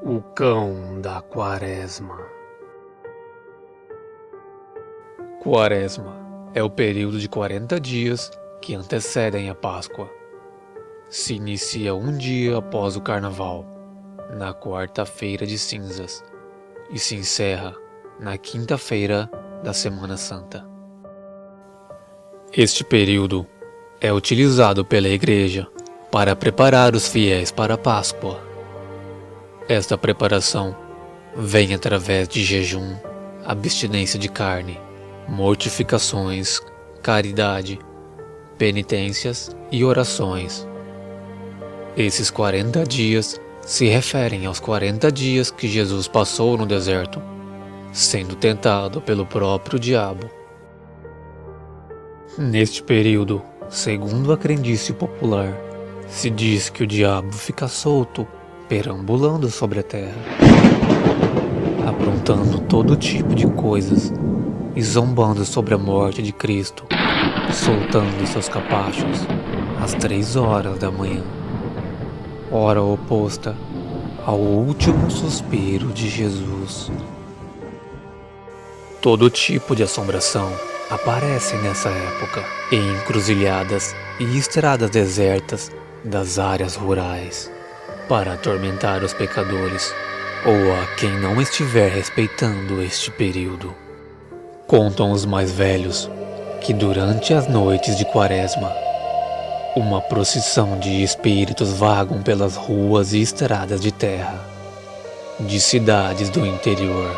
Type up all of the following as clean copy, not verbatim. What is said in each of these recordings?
O cão da Quaresma. Quaresma é o período de 40 dias que antecedem a Páscoa. Se inicia um dia após o Carnaval, na quarta-feira de cinzas, e se encerra na quinta-feira da Semana Santa. Este período é utilizado pela Igreja para preparar os fiéis para a Páscoa. Esta preparação vem através de jejum, abstinência de carne, mortificações, caridade, penitências e orações. Esses 40 dias se referem aos 40 dias que Jesus passou no deserto, sendo tentado pelo próprio diabo. Neste período, segundo a crendice popular, se diz que o diabo fica solto, perambulando sobre a terra, aprontando todo tipo de coisas e zombando sobre a morte de Cristo, soltando seus capachos às 3 horas da manhã, hora oposta ao último suspiro de Jesus. Todo tipo de assombração aparece nessa época em encruzilhadas e estradas desertas das áreas rurais, para atormentar os pecadores ou a quem não estiver respeitando este período. Contam os mais velhos que durante as noites de Quaresma, uma procissão de espíritos vagam pelas ruas e estradas de terra, de cidades do interior,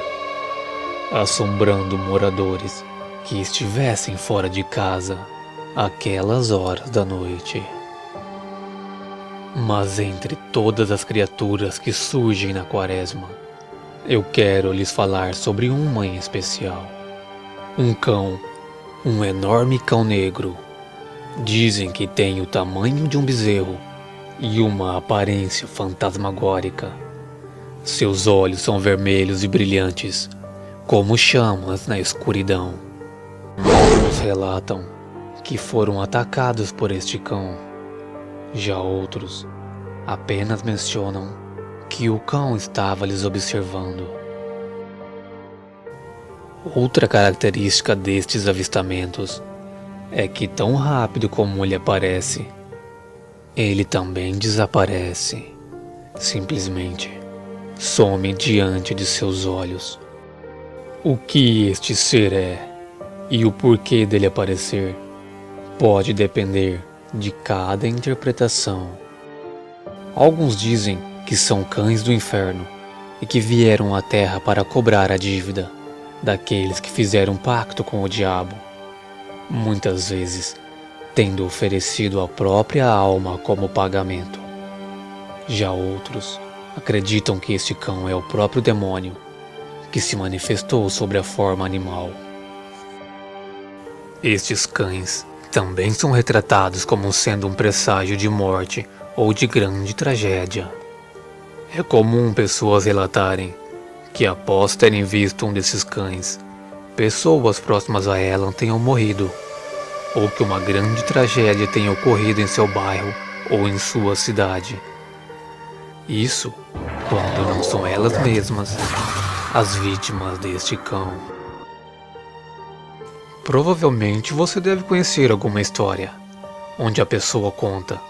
assombrando moradores que estivessem fora de casa aquelas horas da noite. Mas entre todas as criaturas que surgem na Quaresma, eu quero lhes falar sobre uma em especial. Um cão, um enorme cão negro. Dizem que tem o tamanho de um bezerro e uma aparência fantasmagórica. Seus olhos são vermelhos e brilhantes, como chamas na escuridão. Alguns relatam que foram atacados por este cão. Já outros apenas mencionam que o cão estava lhes observando. Outra característica destes avistamentos é que, tão rápido como ele aparece, ele também desaparece. Simplesmente some diante de seus olhos. O que este ser é e o porquê dele aparecer pode depender de cada interpretação. Alguns dizem que são cães do inferno e que vieram à terra para cobrar a dívida daqueles que fizeram pacto com o diabo, muitas vezes tendo oferecido a própria alma como pagamento. Já outros acreditam que este cão é o próprio demônio que se manifestou sob a forma animal. Estes cães também são retratados como sendo um presságio de morte ou de grande tragédia. É comum pessoas relatarem que, após terem visto um desses cães, pessoas próximas a ela tenham morrido, ou que uma grande tragédia tenha ocorrido em seu bairro ou em sua cidade. Isso quando não são elas mesmas as vítimas deste cão. Provavelmente você deve conhecer alguma história onde a pessoa conta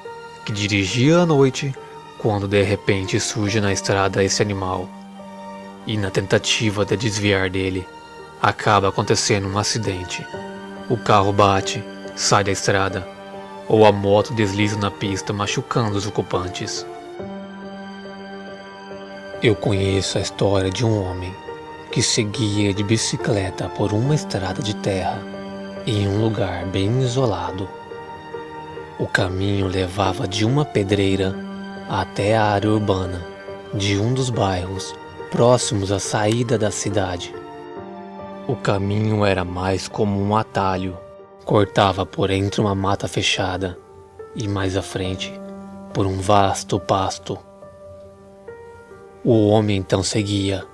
que dirigia à noite quando de repente surge na estrada esse animal e, na tentativa de desviar dele, acaba acontecendo um acidente. O carro bate, sai da estrada, ou a moto desliza na pista, machucando os ocupantes. Eu conheço a história de um homem que seguia de bicicleta por uma estrada de terra em um lugar bem isolado. O caminho levava de uma pedreira até a área urbana de um dos bairros próximos à saída da cidade. O caminho era mais como um atalho, cortava por entre uma mata fechada e mais à frente por um vasto pasto. O homem então seguia,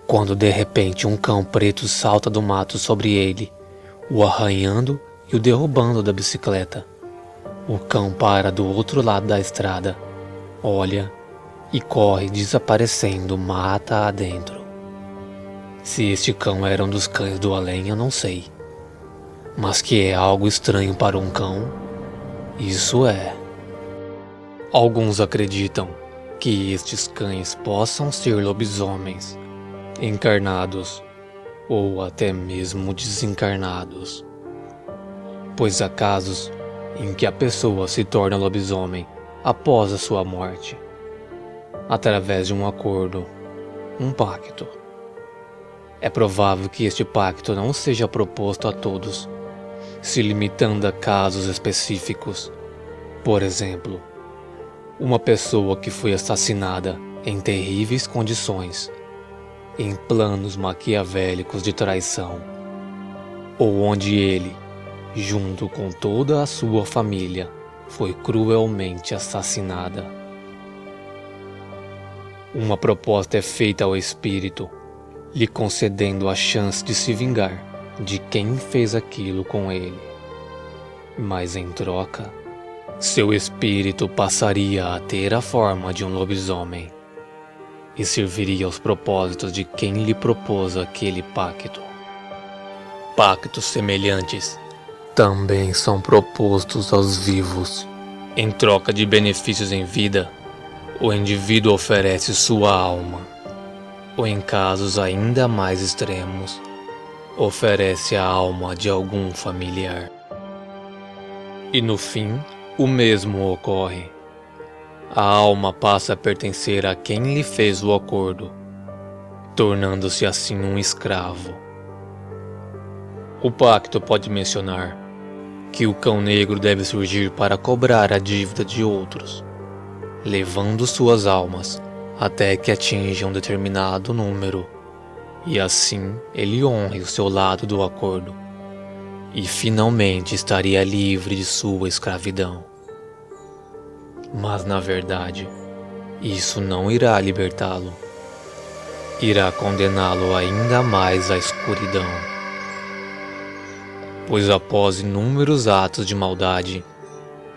quando de repente um cão preto salta do mato sobre ele, o arranhando e o derrubando da bicicleta. O cão para do outro lado da estrada, olha e corre desaparecendo mata adentro. Se este cão era um dos cães do além, eu não sei. Mas que é algo estranho para um cão, isso é. Alguns acreditam que estes cães possam ser lobisomens, encarnados ou até mesmo desencarnados. Pois há casos em que a pessoa se torna lobisomem após a sua morte, através de um acordo, um pacto. É provável que este pacto não seja proposto a todos, se limitando a casos específicos. Por exemplo, uma pessoa que foi assassinada em terríveis condições, em planos maquiavélicos de traição, ou onde ele, junto com toda a sua família, foi cruelmente assassinada. Uma proposta é feita ao espírito, lhe concedendo a chance de se vingar de quem fez aquilo com ele. Mas em troca, seu espírito passaria a ter a forma de um lobisomem e serviria aos propósitos de quem lhe propôs aquele pacto. Pactos semelhantes também são propostos aos vivos. Em troca de benefícios em vida, o indivíduo oferece sua alma, ou em casos ainda mais extremos, oferece a alma de algum familiar. E no fim, o mesmo ocorre. A alma passa a pertencer a quem lhe fez o acordo, tornando-se assim um escravo. O pacto pode mencionar que o cão negro deve surgir para cobrar a dívida de outros, levando suas almas até que atinja um determinado número, e assim ele honre o seu lado do acordo, e finalmente estaria livre de sua escravidão. Mas na verdade, isso não irá libertá-lo, irá condená-lo ainda mais à escuridão. Pois após inúmeros atos de maldade,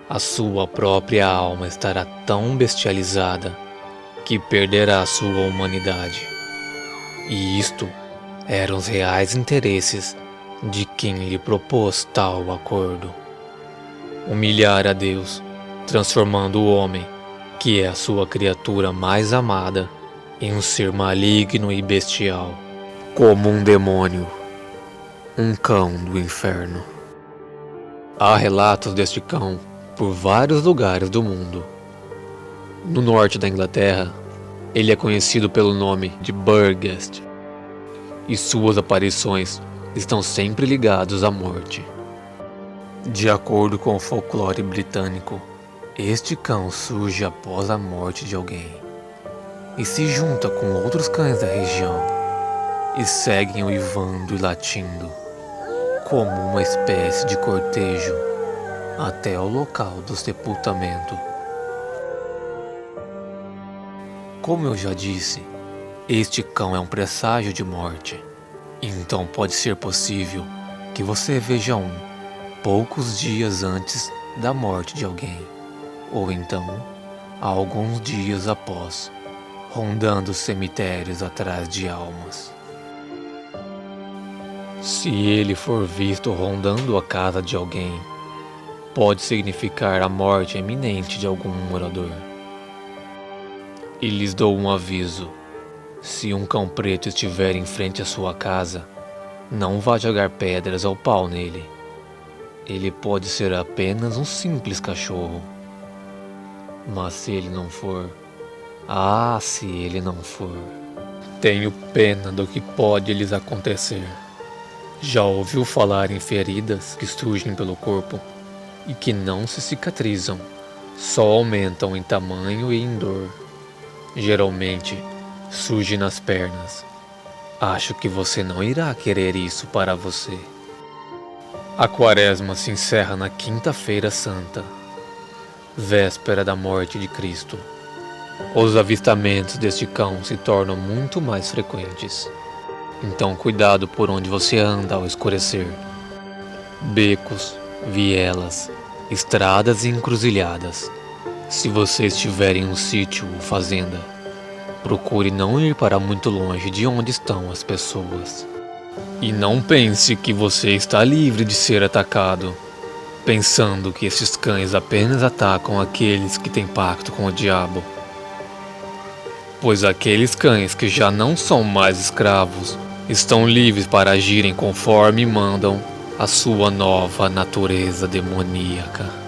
a sua própria alma estará tão bestializada que perderá sua humanidade. E isto eram os reais interesses de quem lhe propôs tal acordo: humilhar a Deus, transformando o homem, que é a sua criatura mais amada, em um ser maligno e bestial, como um demônio, um cão do inferno. Há relatos deste cão por vários lugares do mundo. No norte da Inglaterra, ele é conhecido pelo nome de Burgess, e suas aparições estão sempre ligados à morte. De acordo com o folclore britânico, este cão surge após a morte de alguém e se junta com outros cães da região e seguem uivando e latindo, como uma espécie de cortejo, até o local do sepultamento. Como eu já disse, este cão é um presságio de morte, então pode ser possível que você veja um poucos dias antes da morte de alguém, ou então alguns dias após, rondando cemitérios atrás de almas. Se ele for visto rondando a casa de alguém, pode significar a morte iminente de algum morador. E lhes dou um aviso: se um cão preto estiver em frente à sua casa, não vá jogar pedras ou pau nele. Ele pode ser apenas um simples cachorro. Mas se ele não for, se ele não for, tenho pena do que pode lhes acontecer. Já ouviu falar em feridas que surgem pelo corpo e que não se cicatrizam, só aumentam em tamanho e em dor? Geralmente surge nas pernas. Acho que você não irá querer isso para você. A Quaresma se encerra na Quinta-feira Santa, véspera da morte de Cristo. Os avistamentos deste cão se tornam muito mais frequentes. Então cuidado por onde você anda ao escurecer. Becos, vielas, estradas e encruzilhadas. Se você estiver em um sítio ou fazenda, procure não ir para muito longe de onde estão as pessoas. E não pense que você está livre de ser atacado, pensando que esses cães apenas atacam aqueles que têm pacto com o diabo. Pois aqueles cães que já não são mais escravos estão livres para agirem conforme mandam a sua nova natureza demoníaca.